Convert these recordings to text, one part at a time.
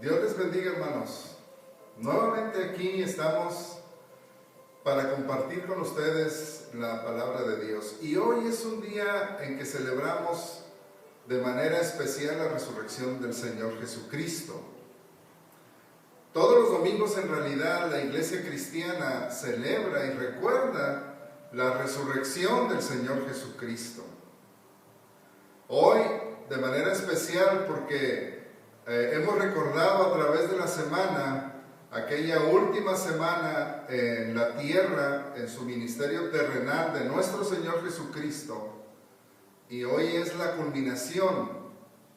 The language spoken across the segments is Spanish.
Dios les bendiga, hermanos. Nuevamente aquí estamos para compartir con ustedes la palabra de Dios. Y hoy es un día en que celebramos de manera especial la resurrección del Señor Jesucristo. Todos los domingos en realidad la iglesia cristiana celebra y recuerda la resurrección del Señor Jesucristo. Hoy de manera especial porque hemos recordado a través de la semana, aquella última semana en la tierra, en su ministerio terrenal de nuestro Señor Jesucristo, y hoy es la culminación,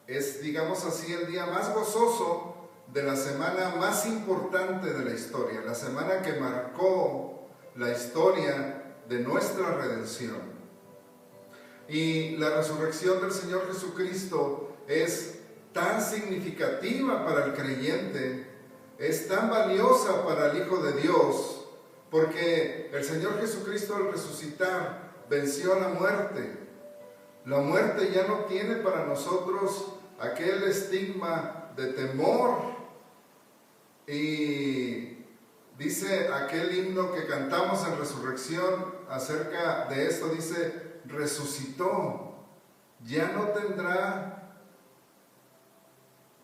es, digamos así, el día más gozoso de la semana más importante de la historia, la semana que marcó la historia de nuestra redención. Y la resurrección del Señor Jesucristo es tan significativa para el creyente, es tan valiosa para el Hijo de Dios, porque el Señor Jesucristo al resucitar venció la muerte. La muerte ya no tiene para nosotros aquel estigma de temor. Y dice aquel himno que cantamos en resurrección acerca de esto, dice: resucitó, ya no tendrá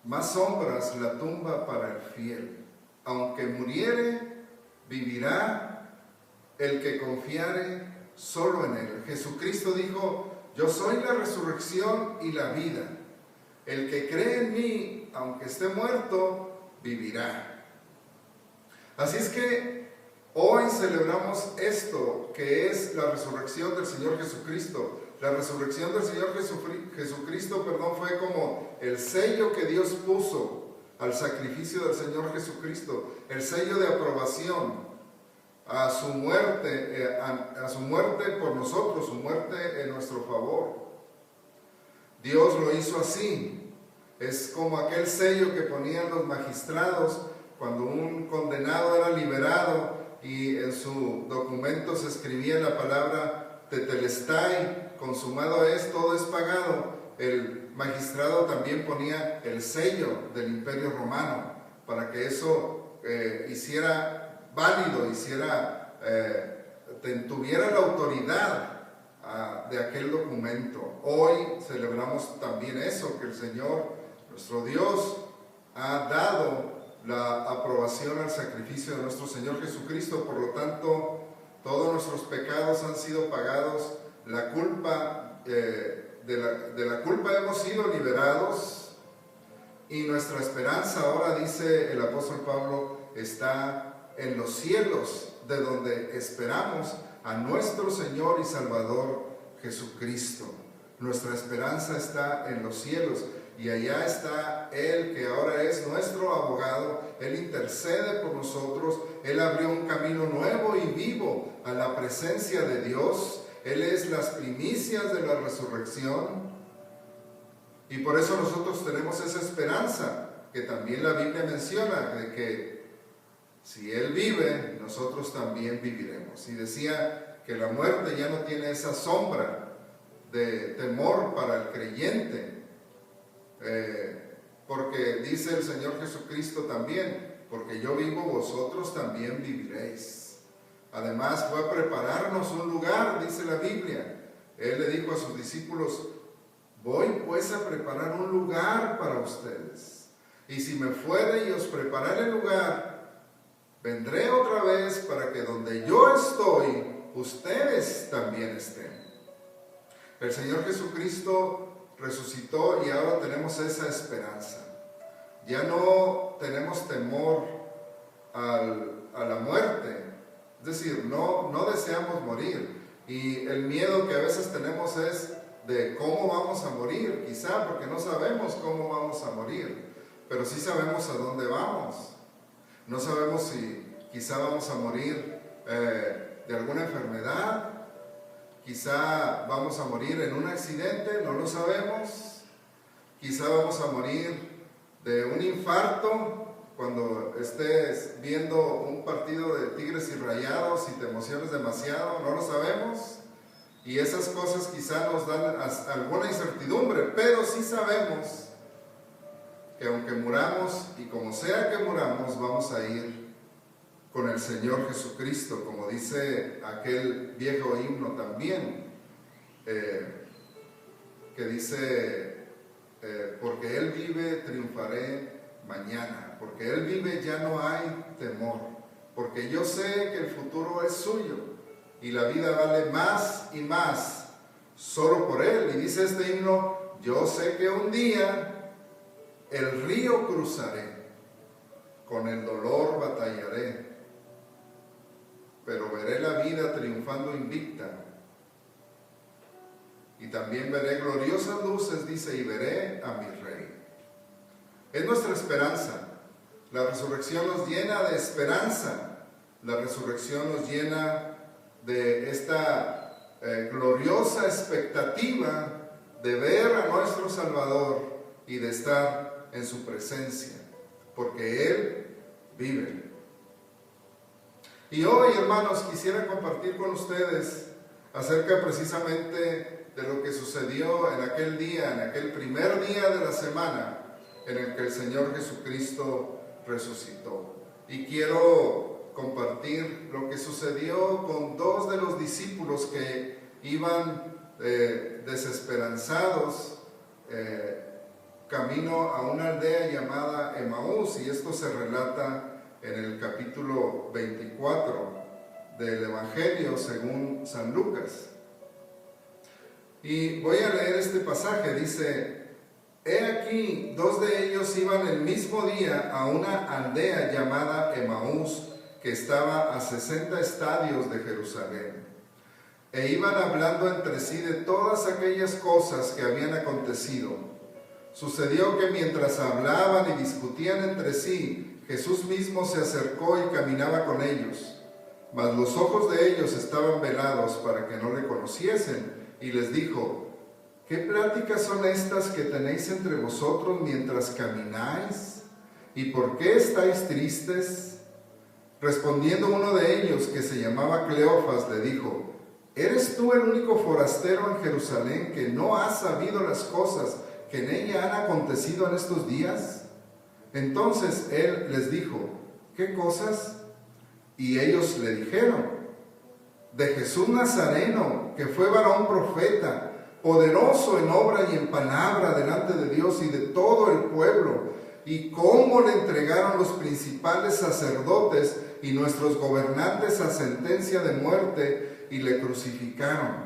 más sombras la tumba para el fiel. Aunque muriere, vivirá el que confiare solo en él. Jesucristo dijo: yo soy la resurrección y la vida. El que cree en mí, aunque esté muerto, vivirá. Así es que hoy celebramos esto, que es la resurrección del Señor Jesucristo. La resurrección del Señor Jesucristo, fue como el sello que Dios puso al sacrificio del Señor Jesucristo, el sello de aprobación a su muerte por nosotros, su muerte en nuestro favor. Dios lo hizo así. Es como aquel sello que ponían los magistrados cuando un condenado era liberado y en su documento se escribía la palabra tetelestai, consumado es, todo es pagado. El magistrado también ponía el sello del Imperio Romano para que eso hiciera válido, tuviera la autoridad de aquel documento. Hoy celebramos también eso, que el Señor, nuestro Dios, ha dado la aprobación al sacrificio de nuestro Señor Jesucristo. Por lo tanto, todos nuestros pecados han sido pagados, la culpa, de la culpa hemos sido liberados, y nuestra esperanza ahora, dice el apóstol Pablo, está en los cielos, de donde esperamos a nuestro Señor y Salvador Jesucristo. Nuestra esperanza está en los cielos, y allá está Él, que ahora es nuestro abogado. Él intercede por nosotros. Él abrió un camino nuevo y vivo a la presencia de Dios. Él es las primicias de la resurrección, y por eso nosotros tenemos esa esperanza que también la Biblia menciona, de que si Él vive, nosotros también viviremos. Y decía que la muerte ya no tiene esa sombra de temor para el creyente, porque dice el Señor Jesucristo también: porque yo vivo, vosotros también viviréis. Además fue a prepararnos un lugar, dice la Biblia. Él le dijo a sus discípulos: voy pues a preparar un lugar para ustedes, y si me fuere y os preparare el lugar, vendré otra vez para que donde yo estoy, ustedes también estén. El Señor Jesucristo resucitó y ahora tenemos esa esperanza. Ya no tenemos temor a la muerte, es decir, no deseamos morir. Y el miedo que a veces tenemos es de cómo vamos a morir, quizá porque no sabemos cómo vamos a morir, pero sí sabemos a dónde vamos. No sabemos si quizá vamos a morir de alguna enfermedad, quizá vamos a morir en un accidente, no lo sabemos. Quizá vamos a morir de un infarto cuando estés viendo un partido de Tigres y Rayados y te emociones demasiado, no lo sabemos. Y esas cosas quizá nos dan alguna incertidumbre, pero sí sabemos que aunque muramos y como sea que muramos, vamos a ir con el Señor Jesucristo, como dice aquel viejo himno también, que dice, porque Él vive, triunfaré mañana, porque Él vive, ya no hay temor, porque yo sé que el futuro es suyo y la vida vale más y más solo por Él. Y dice este himno, yo sé que un día el río cruzaré, con el dolor batallaré, pero veré la vida triunfando invicta. Y también veré gloriosas luces, dice, y veré a mi Rey. Es nuestra esperanza. La resurrección nos llena de esperanza. La resurrección nos llena de esta gloriosa expectativa de ver a nuestro Salvador y de estar en su presencia, porque Él vive. Y hoy, hermanos, quisiera compartir con ustedes acerca precisamente de lo que sucedió en aquel día, en aquel primer día de la semana en el que el Señor Jesucristo resucitó. Y quiero compartir lo que sucedió con dos de los discípulos que iban desesperanzados camino a una aldea llamada Emaús, y esto se relata en el capítulo 24 del Evangelio según San Lucas. Y voy a leer este pasaje. Dice, he aquí, dos de ellos iban el mismo día a una aldea llamada Emaús, que estaba a 60 estadios de Jerusalén, e iban hablando entre sí de todas aquellas cosas que habían acontecido. Sucedió que mientras hablaban y discutían entre sí, Jesús mismo se acercó y caminaba con ellos, mas los ojos de ellos estaban velados para que no le conociesen, y les dijo, ¿qué pláticas son estas que tenéis entre vosotros mientras camináis? ¿Y por qué estáis tristes? Respondiendo uno de ellos, que se llamaba Cleofas, le dijo, ¿eres tú el único forastero en Jerusalén que no has sabido las cosas que en ella han acontecido en estos días? Entonces él les dijo, ¿qué cosas? Y ellos le dijeron, de Jesús Nazareno, que fue varón profeta, poderoso en obra y en palabra delante de Dios y de todo el pueblo, y cómo le entregaron los principales sacerdotes y nuestros gobernantes a sentencia de muerte y le crucificaron.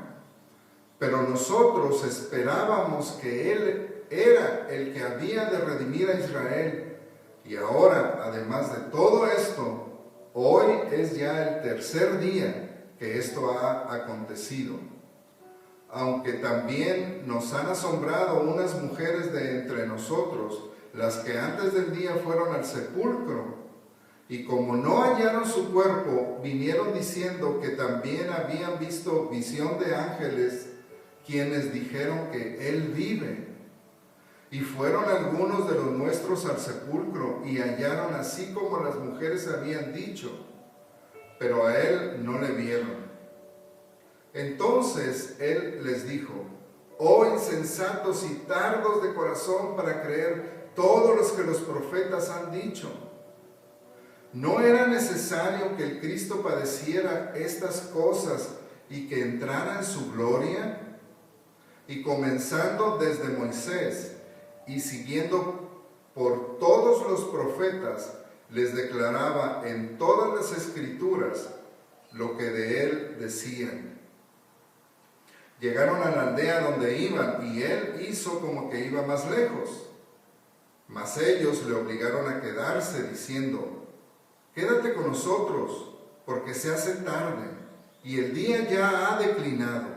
Pero nosotros esperábamos que Él era el que había de redimir a Israel. Y ahora, además de todo esto, hoy es ya el tercer día que esto ha acontecido. Aunque también nos han asombrado unas mujeres de entre nosotros, las que antes del día fueron al sepulcro, y como no hallaron su cuerpo, vinieron diciendo que también habían visto visión de ángeles, quienes dijeron que Él vive. Y fueron algunos de los nuestros al sepulcro, y hallaron así como las mujeres habían dicho, pero a Él no le vieron. Entonces Él les dijo, oh insensatos y tardos de corazón para creer todo lo que los profetas han dicho. ¿No era necesario que el Cristo padeciera estas cosas y que entrara en su gloria? Y comenzando desde Moisés y siguiendo por todos los profetas, les declaraba en todas las Escrituras lo que de Él decían. Llegaron a la aldea donde iban, y Él hizo como que iba más lejos. Mas ellos le obligaron a quedarse, diciendo, quédate con nosotros, porque se hace tarde, y el día ya ha declinado.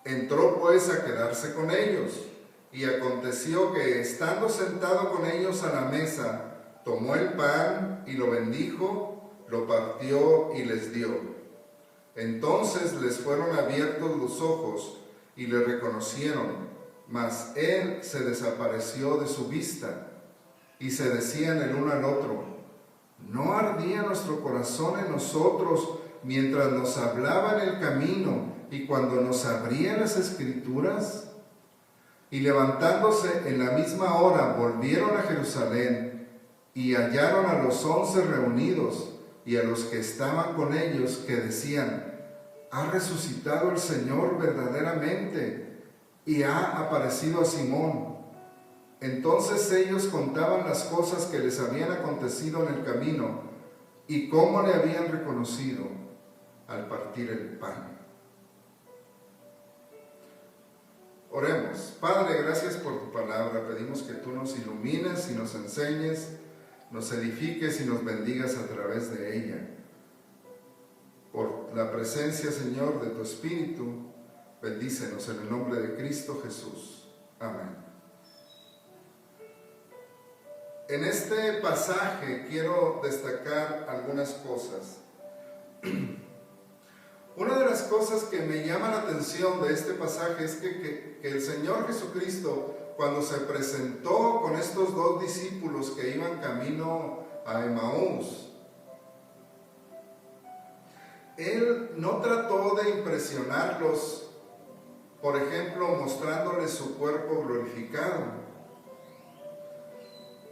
Entró pues a quedarse con ellos, y aconteció que, estando sentado con ellos a la mesa, tomó el pan y lo bendijo, lo partió y les dio. Entonces les fueron abiertos los ojos y le reconocieron, mas Él se desapareció de su vista. Y se decían el uno al otro, ¿no ardía nuestro corazón en nosotros mientras nos hablaba en el camino y cuando nos abría las Escrituras? Y levantándose en la misma hora, volvieron a Jerusalén y hallaron a los 11 reunidos y a los que estaban con ellos, que decían: ha resucitado el Señor verdaderamente y ha aparecido a Simón. Entonces ellos contaban las cosas que les habían acontecido en el camino y cómo le habían reconocido al partir el pan. Oremos. Padre, gracias por tu palabra. Pedimos que tú nos ilumines y nos enseñes, nos edifiques y nos bendigas a través de ella. Por la presencia, Señor, de tu Espíritu, bendícenos en el nombre de Cristo Jesús. Amén. En este pasaje quiero destacar algunas cosas. Una de las cosas que me llama la atención de este pasaje es que el Señor Jesucristo, cuando se presentó con estos 2 discípulos que iban camino a Emaús, Él no trató de impresionarlos, por ejemplo, mostrándoles su cuerpo glorificado.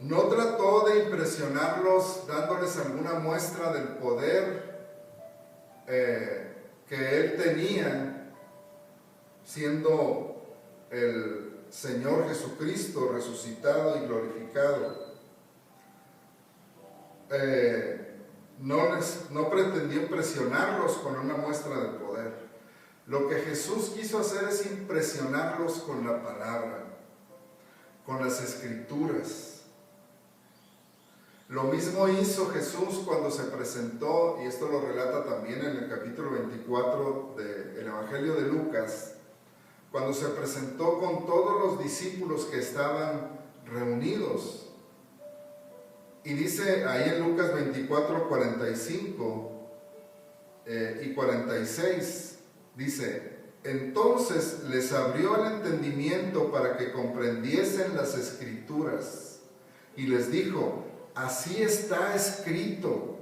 No trató de impresionarlos dándoles alguna muestra del poder que Él tenía, siendo el Señor Jesucristo resucitado y glorificado. No pretendió impresionarlos con una muestra de poder. Lo que Jesús quiso hacer es impresionarlos con la palabra, con las Escrituras. Lo mismo hizo Jesús cuando se presentó, y esto lo relata también en el capítulo 24 del Evangelio de Lucas, cuando se presentó con todos los discípulos que estaban reunidos. Y dice ahí en Lucas 24, 45 y 46, dice: entonces les abrió el entendimiento para que comprendiesen las Escrituras, y les dijo: así está escrito,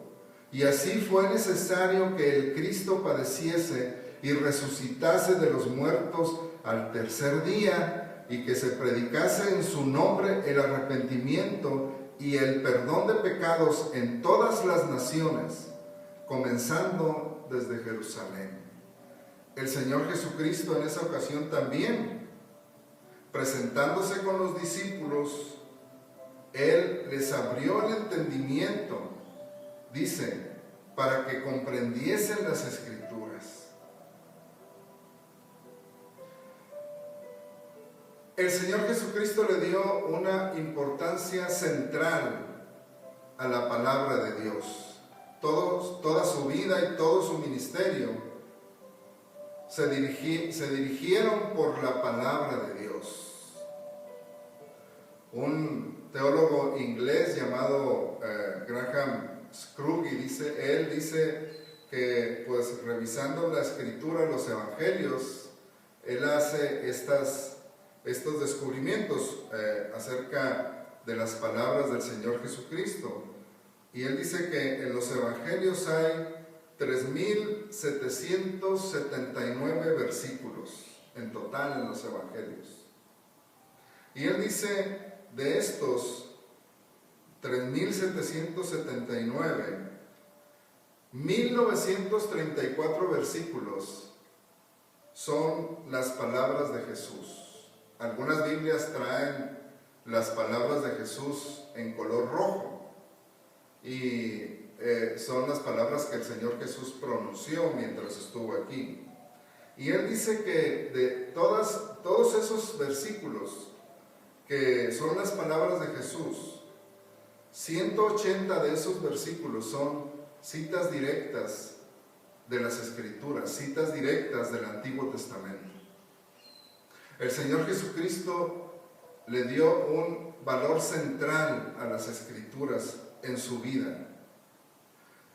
y así fue necesario que el Cristo padeciese y resucitase de los muertos al tercer día, y que se predicase en su nombre el arrepentimiento y el perdón de pecados en todas las naciones, comenzando desde Jerusalén. El Señor Jesucristo en esa ocasión también, presentándose con los discípulos, Él les abrió el entendimiento, dice, para que comprendiesen las Escrituras. El Señor Jesucristo le dio una importancia central a la palabra de Dios. Toda su vida y todo su ministerio se dirigieron por la palabra de Dios. Un teólogo inglés llamado Graham Scrooge dice que, pues, revisando la Escritura, los Evangelios, él hace estos descubrimientos acerca de las palabras del Señor Jesucristo. Y él dice que en los Evangelios hay 3.779 versículos en total en los Evangelios. Y él dice, de estos 3.779, 1.934 versículos son las palabras de Jesús. Algunas Biblias traen las palabras de Jesús en color rojo, y son las palabras que el Señor Jesús pronunció mientras estuvo aquí. Y él dice que de todos esos versículos que son las palabras de Jesús, 180 de esos versículos son citas directas de las Escrituras, citas directas del Antiguo Testamento. El Señor Jesucristo le dio un valor central a las Escrituras en su vida.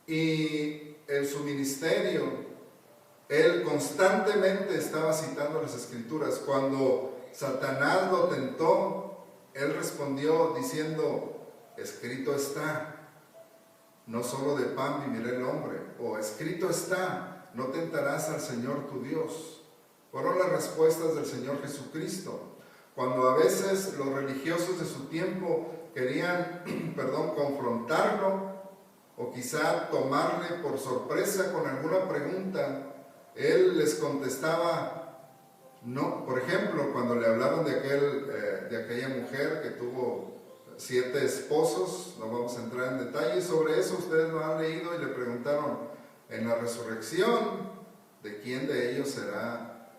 Y en su ministerio, Él constantemente estaba citando las Escrituras. Cuando Satanás lo tentó, Él respondió diciendo: escrito está, no solo de pan vivirá el hombre, o escrito está, no tentarás al Señor tu Dios. Fueron las respuestas del Señor Jesucristo. Cuando a veces los religiosos de su tiempo querían, confrontarlo o quizá tomarle por sorpresa con alguna pregunta, él les contestaba no. Por ejemplo, cuando le hablaron de aquella mujer que tuvo 7 esposos, no vamos a entrar en detalles sobre eso, ustedes lo han leído, y le preguntaron en la resurrección de quién de ellos será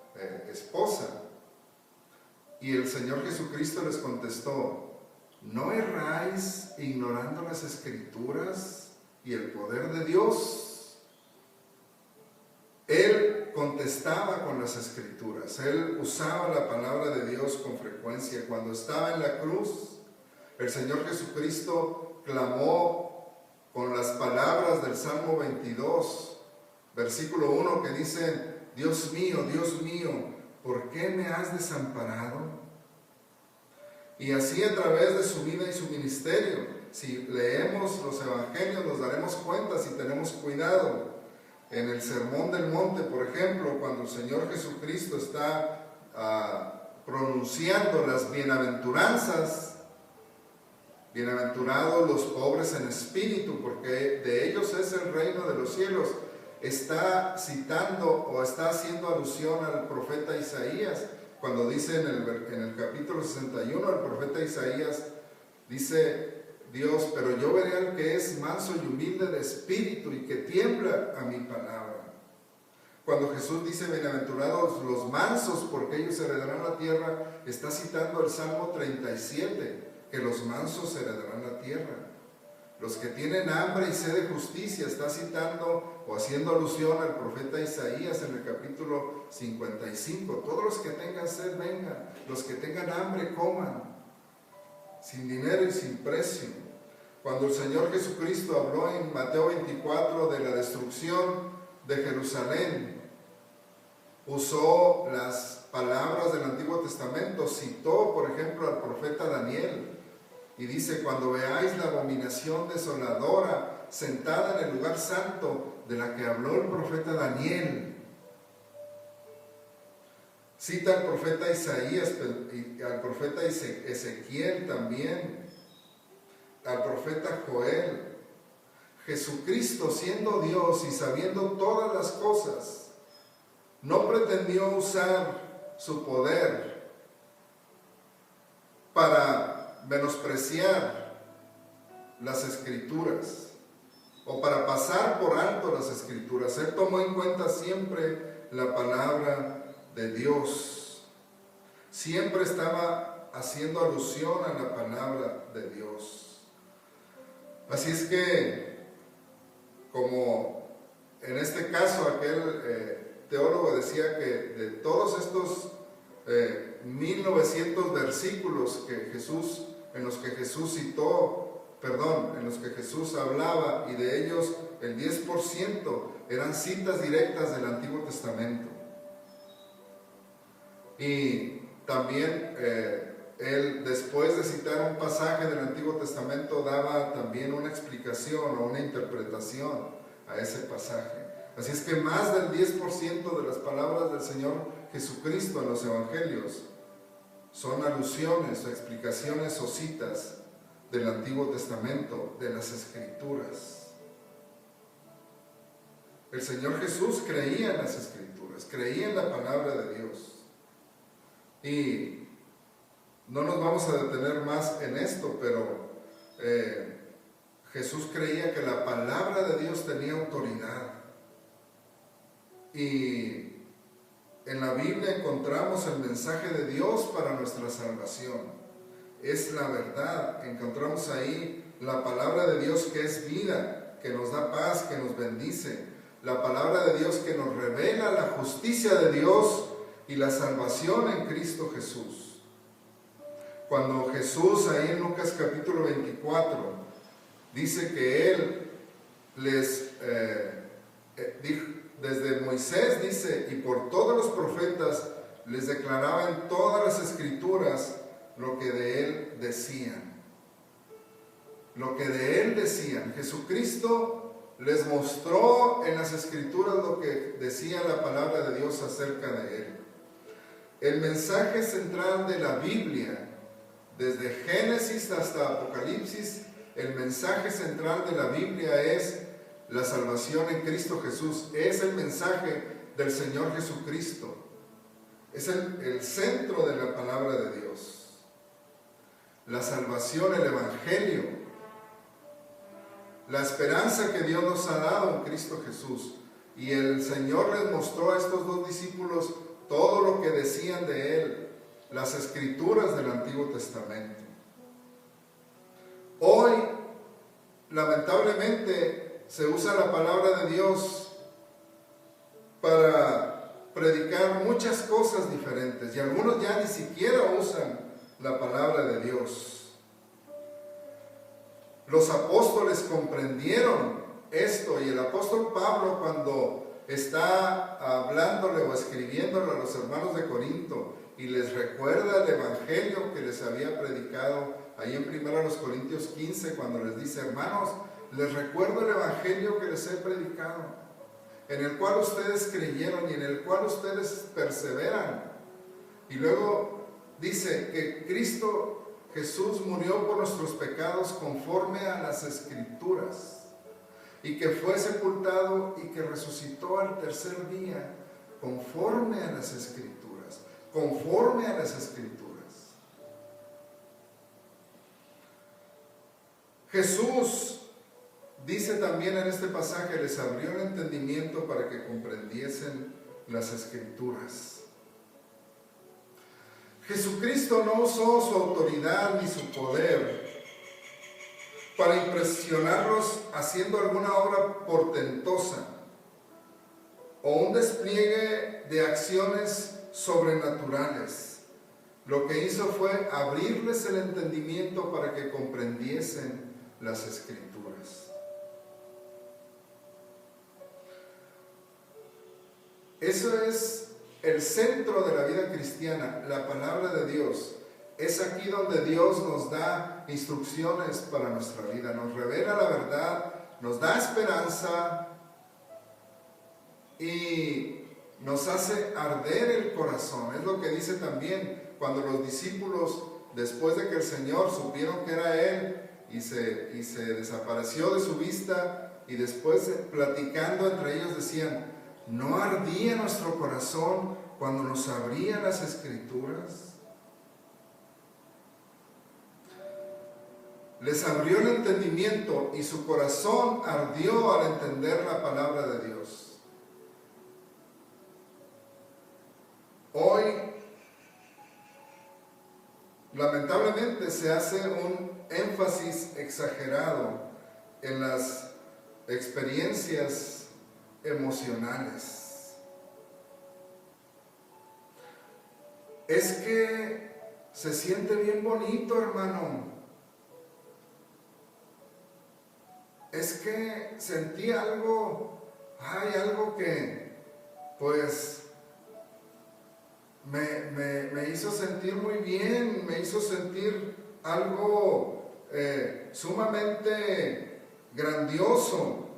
esposa. Y el Señor Jesucristo les contestó: ¿no erráis ignorando las Escrituras y el poder de Dios? Él contestaba con las Escrituras, él usaba la palabra de Dios con frecuencia. Cuando estaba en la cruz, el Señor Jesucristo clamó con las palabras del Salmo 22, versículo 1, que dice: Dios mío, ¿por qué me has desamparado? Y así a través de su vida y su ministerio, si leemos los evangelios nos daremos cuenta, si tenemos cuidado. En el Sermón del Monte, por ejemplo, cuando el Señor Jesucristo está pronunciando las bienaventuranzas, bienaventurados los pobres en espíritu, porque de ellos es el reino de los cielos, está citando o está haciendo alusión al profeta Isaías, cuando dice en el capítulo 61, el profeta Isaías dice: Dios, pero yo veré al que es manso y humilde de espíritu y que tiembla a mi palabra. Cuando Jesús dice: bienaventurados los mansos, porque ellos heredarán la tierra, está citando el Salmo 37, que los mansos heredarán la tierra. Los que tienen hambre y sed de justicia, está citando o haciendo alusión al profeta Isaías en el capítulo 55. Todos los que tengan sed vengan, los que tengan hambre coman, sin dinero y sin precio. Cuando el Señor Jesucristo habló en Mateo 24 de la destrucción de Jerusalén, usó las palabras del Antiguo Testamento, citó por ejemplo al profeta Daniel, y dice: cuando veáis la abominación desoladora sentada en el lugar santo de la que habló el profeta Daniel. Cita al profeta Isaías, al profeta Ezequiel también, al profeta Joel. Jesucristo, siendo Dios y sabiendo todas las cosas, no pretendió usar su poder para menospreciar las Escrituras o para pasar por alto las Escrituras. Él tomó en cuenta siempre la palabra de Dios. Siempre estaba haciendo alusión a la palabra de Dios. Así es que, como en este caso aquel teólogo decía que de todos estos 1900 versículos en los que Jesús en los que Jesús hablaba, y de ellos el 10% eran citas directas del Antiguo Testamento. Y también él, después de citar un pasaje del Antiguo Testamento, daba también una explicación o una interpretación a ese pasaje. Así es que más del 10% de las palabras del Señor Jesucristo en los evangelios son alusiones o explicaciones o citas del Antiguo Testamento, de las Escrituras. El Señor Jesús creía en las Escrituras, creía en la palabra de Dios. Y no nos vamos a detener más en esto, pero Jesús creía que la palabra de Dios tenía autoridad. Y en la Biblia encontramos el mensaje de Dios para nuestra salvación. Es la verdad. Encontramos ahí la palabra de Dios que es vida, que nos da paz, que nos bendice. La palabra de Dios que nos revela la justicia de Dios y la salvación en Cristo Jesús. Cuando Jesús, ahí en Lucas capítulo 24, dice que Él les dijo, desde Moisés dice, y por todos los profetas, les declaraba en todas las Escrituras lo que de Él decían. Lo que de Él decían. Jesucristo les mostró en las Escrituras lo que decía la palabra de Dios acerca de Él. el mensaje central de la Biblia, desde Génesis hasta Apocalipsis, el mensaje central de la Biblia es la salvación en Cristo Jesús. Es el mensaje del Señor Jesucristo. Es el centro de la palabra de Dios. La salvación, el Evangelio, la esperanza que Dios nos ha dado en Cristo Jesús. Y el Señor les mostró a estos dos discípulos todo lo que decían de Él, las escrituras del Antiguo Testamento. Hoy, lamentablemente, se usa la palabra de Dios para predicar muchas cosas diferentes, y algunos ya ni siquiera usan la palabra de Dios. Los apóstoles comprendieron esto, y el apóstol Pablo, cuando está hablándole o escribiéndole a los hermanos de Corinto y les recuerda el evangelio que les había predicado ahí en 1 Corintios 15, cuando les dice: hermanos, les recuerdo el evangelio que les he predicado, en el cual ustedes creyeron y en el cual ustedes perseveran. Y luego dice que Cristo Jesús murió por nuestros pecados conforme a las Escrituras, y que fue sepultado y que resucitó al tercer día conforme a las Escrituras, conforme a las Escrituras. Jesús dice también en este pasaje: les abrió el entendimiento para que comprendiesen las Escrituras. Jesucristo no usó su autoridad ni su poder para impresionarlos haciendo alguna obra portentosa o un despliegue de acciones sobrenaturales. Lo que hizo fue abrirles el entendimiento para que comprendiesen las Escrituras. Eso es el centro de la vida cristiana, la palabra de Dios. Es aquí donde Dios nos da instrucciones para nuestra vida, nos revela la verdad, nos da esperanza y nos hace arder el corazón. Es lo que dice también cuando los discípulos, después de que el Señor supieron que era Él y se desapareció de su vista, y después platicando entre ellos decían: ¿no ardía nuestro corazón cuando nos abría las Escrituras? Les abrió el entendimiento y su corazón ardió al entender la palabra de Dios. Hoy, lamentablemente, se hace un énfasis exagerado en las experiencias emocionales. Es que se siente bien bonito, hermano. Es que sentí algo, algo que pues me hizo sentir muy bien, me hizo sentir algo sumamente grandioso.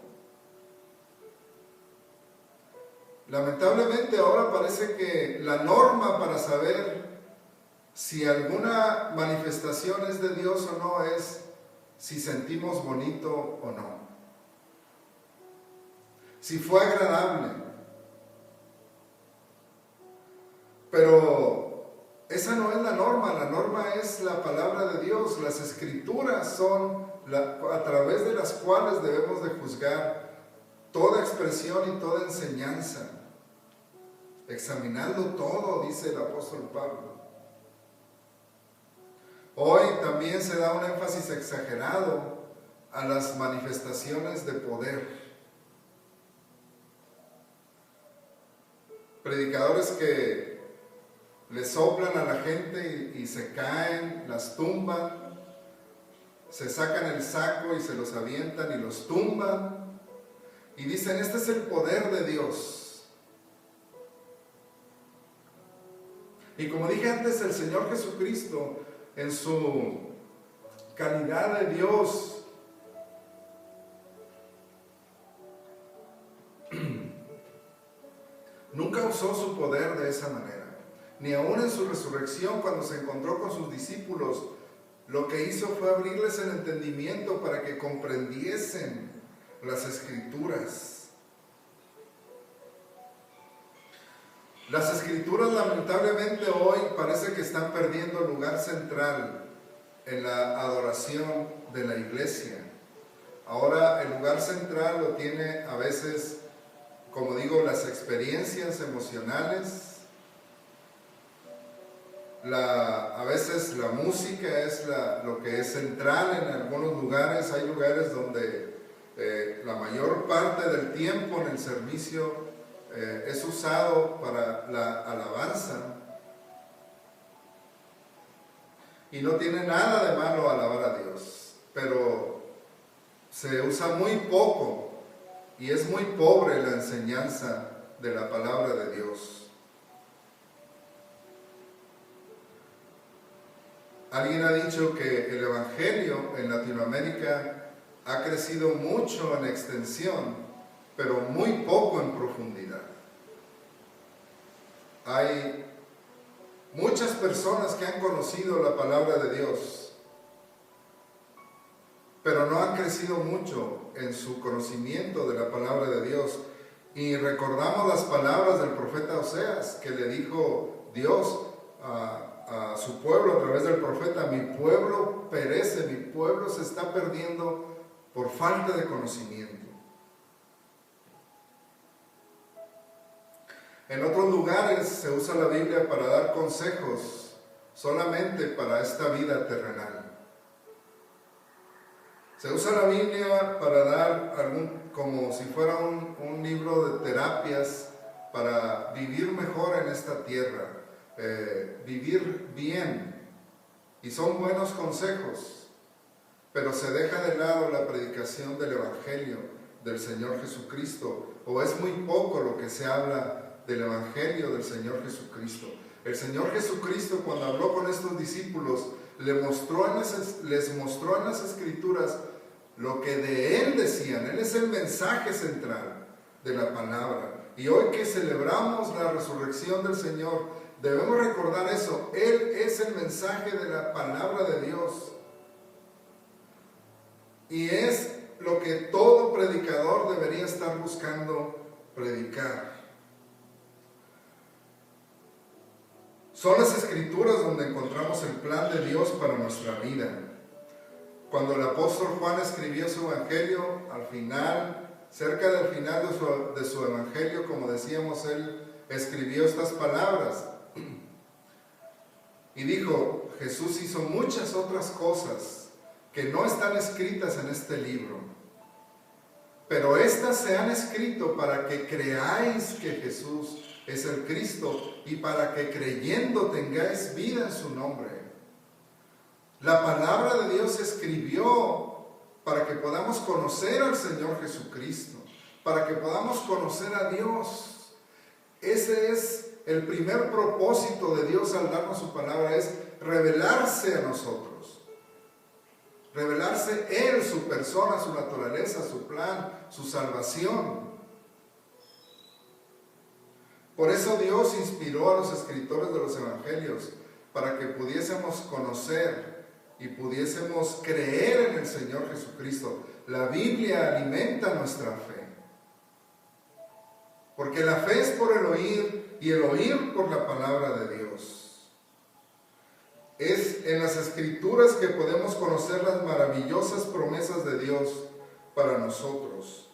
Lamentablemente ahora parece que la norma para saber si alguna manifestación es de Dios o no es si sentimos bonito o no, si fue agradable. Pero esa no es la norma es la palabra de Dios. Las Escrituras son a través de las cuales debemos de juzgar toda expresión y toda enseñanza, examinando todo, dice el apóstol Pablo. Hoy también se da un énfasis exagerado a las manifestaciones de poder. Predicadores que le soplan a la gente y se caen, las tumban, se sacan el saco y se los avientan y los tumban, y dicen: este es el poder de Dios. Y como dije antes, el Señor Jesucristo, en su calidad de Dios, nunca usó su poder de esa manera. ni aún en su resurrección, cuando se encontró con sus discípulos, lo que hizo fue abrirles el entendimiento para que comprendiesen las Escrituras. Las Escrituras lamentablemente hoy parece que están perdiendo el lugar central en la adoración de la iglesia. Ahora el lugar central lo tiene a veces, como digo, las experiencias emocionales. A veces la música es lo que es central en algunos lugares. Hay lugares donde la mayor parte del tiempo en el servicio es usado para la alabanza. Y no tiene nada de malo alabar a Dios, pero se usa muy poco y es muy pobre la enseñanza de la palabra de Dios. Alguien ha dicho que el Evangelio en Latinoamérica ha crecido mucho en extensión, pero muy poco en profundidad. Hay muchas personas que han conocido la palabra de Dios, pero no han crecido mucho en su conocimiento de la palabra de Dios. Y recordamos las palabras del profeta Oseas, que le dijo Dios a su pueblo a través del profeta: mi pueblo perece, mi pueblo se está perdiendo por falta de conocimiento. En otros lugares se usa la Biblia para dar consejos solamente para esta vida terrenal. Se usa la Biblia para dar como si fuera un libro de terapias para vivir mejor en esta tierra, vivir bien. Y son buenos consejos, pero se deja de lado la predicación del Evangelio del Señor Jesucristo, o es muy poco lo que se habla del Evangelio del Señor Jesucristo. El Señor Jesucristo, cuando habló con estos discípulos, les mostró en las Escrituras lo que de Él decían. Él es el mensaje central de la palabra. Y hoy que celebramos la resurrección del Señor, debemos recordar eso. Él es el mensaje de la palabra de Dios. Y es lo que todo predicador debería estar buscando predicar. Son las Escrituras donde encontramos el plan de Dios para nuestra vida. Cuando el apóstol Juan escribió su evangelio, al final, cerca del final de su evangelio, como decíamos, él escribió estas palabras. Y dijo: Jesús hizo muchas otras cosas que no están escritas en este libro, pero estas se han escrito para que creáis que Jesús es el Cristo y para que creyendo tengáis vida en su nombre. La palabra de Dios se escribió para que podamos conocer al Señor Jesucristo, para que podamos conocer a Dios. Ese es el primer propósito de Dios al darnos su palabra, es revelarse a nosotros. Revelarse Él, su persona, su naturaleza, su plan, su salvación. Por eso Dios inspiró a los escritores de los evangelios, para que pudiésemos conocer y pudiésemos creer en el Señor Jesucristo. La Biblia alimenta nuestra fe, porque la fe es por el oír y el oír por la palabra de Dios. Es en las Escrituras que podemos conocer las maravillosas promesas de Dios para nosotros.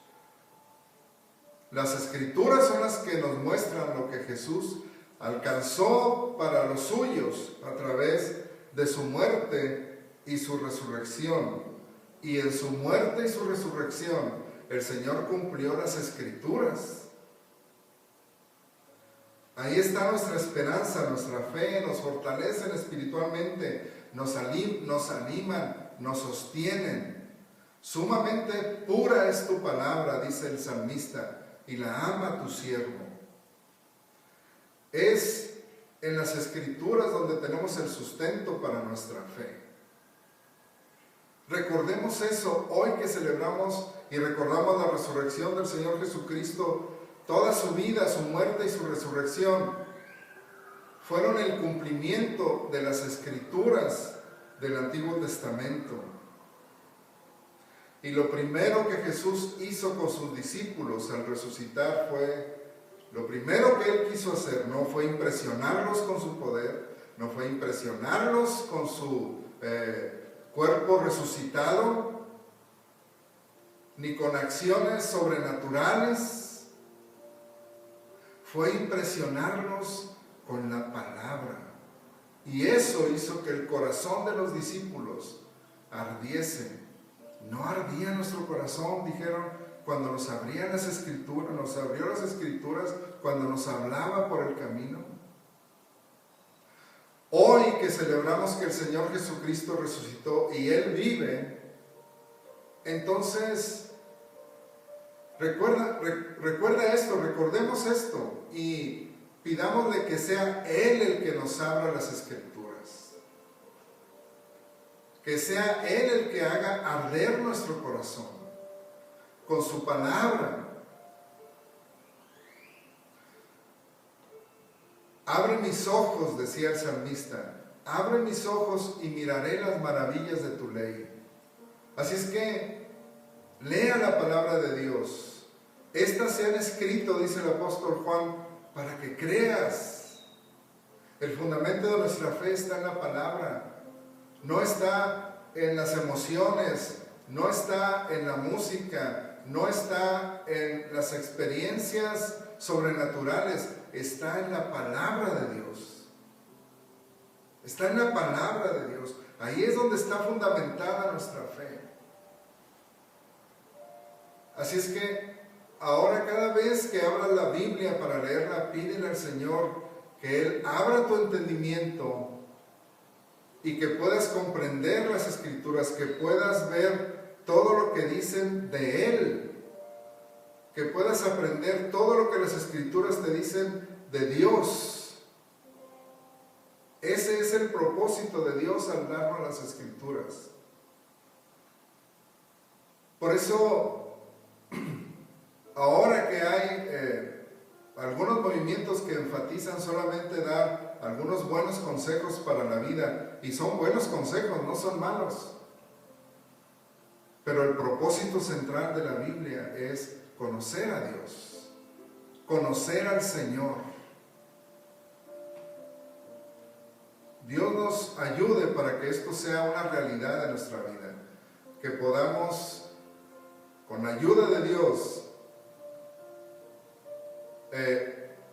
Las Escrituras son las que nos muestran lo que Jesús alcanzó para los suyos a través de su muerte y su resurrección. Y en su muerte y su resurrección, el Señor cumplió las Escrituras. Ahí está nuestra esperanza, nuestra fe, nos fortalecen espiritualmente, nos animan, nos sostienen. Sumamente pura es tu palabra, dice el salmista, y la ama tu siervo. Es en las Escrituras donde tenemos el sustento para nuestra fe. Recordemos eso hoy que celebramos y recordamos la resurrección del Señor Jesucristo, toda su vida, su muerte y su resurrección. fueron el cumplimiento de las escrituras del Antiguo Testamento. Y lo primero que Jesús hizo con sus discípulos al resucitar lo primero que Él quiso hacer no fue impresionarlos con su poder, no fue impresionarlos con su cuerpo resucitado, ni con acciones sobrenaturales, fue impresionarlos con la palabra. Y eso hizo que el corazón de los discípulos ardiese. No ardía nuestro corazón, dijeron, cuando nos abrían las escrituras, nos abrió las escrituras, cuando nos hablaba por el camino. Hoy que celebramos que el Señor Jesucristo resucitó y Él vive, entonces recuerda esto, recordemos esto y pidámosle que sea Él el que nos abra las escrituras. Que sea Él el que haga arder nuestro corazón con su palabra. Abre mis ojos, decía el salmista, abre mis ojos y miraré las maravillas de tu ley. Así es que lea la palabra de Dios. Estas se han escrito, dice el apóstol Juan, para que creas. El fundamento de nuestra fe está en la palabra, no está en las emociones, no está en la música, no está en las experiencias sobrenaturales, está en la palabra de Dios. Está en la palabra de Dios. Ahí es donde está fundamentada nuestra fe. Así es que ahora cada vez que abras la Biblia para leerla, pídele al Señor que Él abra tu entendimiento y que puedas comprender las Escrituras, que puedas ver todo lo que dicen de Él, que puedas aprender todo lo que las Escrituras te dicen de Dios. Ese es el propósito de Dios al darnos las Escrituras. Por eso, ahora que hay algunos movimientos que enfatizan solamente dar algunos buenos consejos para la vida, y son buenos consejos, no son malos, pero el propósito central de la Biblia es conocer a Dios, conocer al Señor. Dios nos ayude para que esto sea una realidad en nuestra vida, que podamos, con la ayuda de Dios,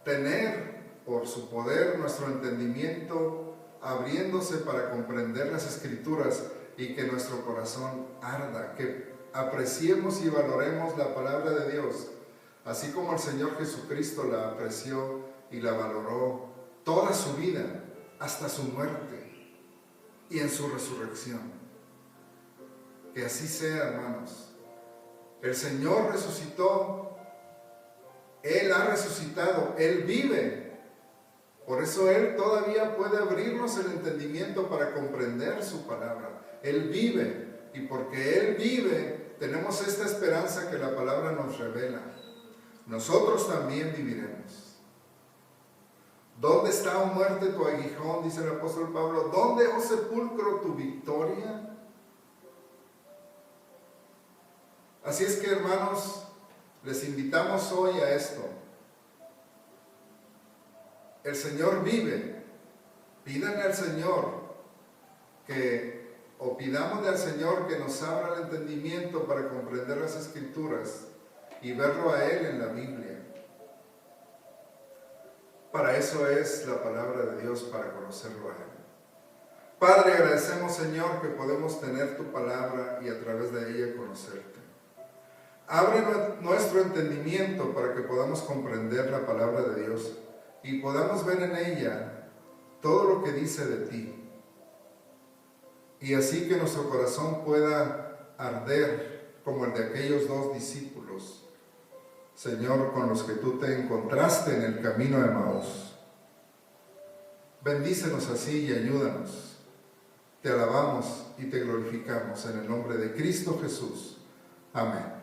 tener por su poder nuestro entendimiento abriéndose para comprender las Escrituras y que nuestro corazón arda, que apreciemos y valoremos la palabra de Dios, así como el Señor Jesucristo la apreció y la valoró toda su vida, hasta su muerte y en su resurrección. Que así sea, hermanos. El Señor resucitó, Él ha resucitado, Él vive. Por eso Él todavía puede abrirnos el entendimiento para comprender su palabra. Él vive, y porque Él vive, tenemos esta esperanza que la palabra nos revela. Nosotros también viviremos. ¿Dónde está, oh muerte, tu aguijón?, dice el apóstol Pablo. ¿Dónde, oh sepulcro, tu victoria? Así es que, hermanos, les invitamos hoy a esto. El Señor vive. Pídanle al Señor pidámosle al Señor que nos abra el entendimiento para comprender las Escrituras y verlo a Él en la Biblia. Para eso es la palabra de Dios, para conocerlo a Él. Padre, agradecemos, Señor, que podemos tener tu palabra y a través de ella conocerte. Abre nuestro entendimiento para que podamos comprender la palabra de Dios y podamos ver en ella todo lo que dice de ti. Y así que nuestro corazón pueda arder como el de aquellos dos discípulos, Señor, con los que tú te encontraste en el camino de Emaús. Bendícenos así y ayúdanos. Te alabamos y te glorificamos en el nombre de Cristo Jesús. Amén.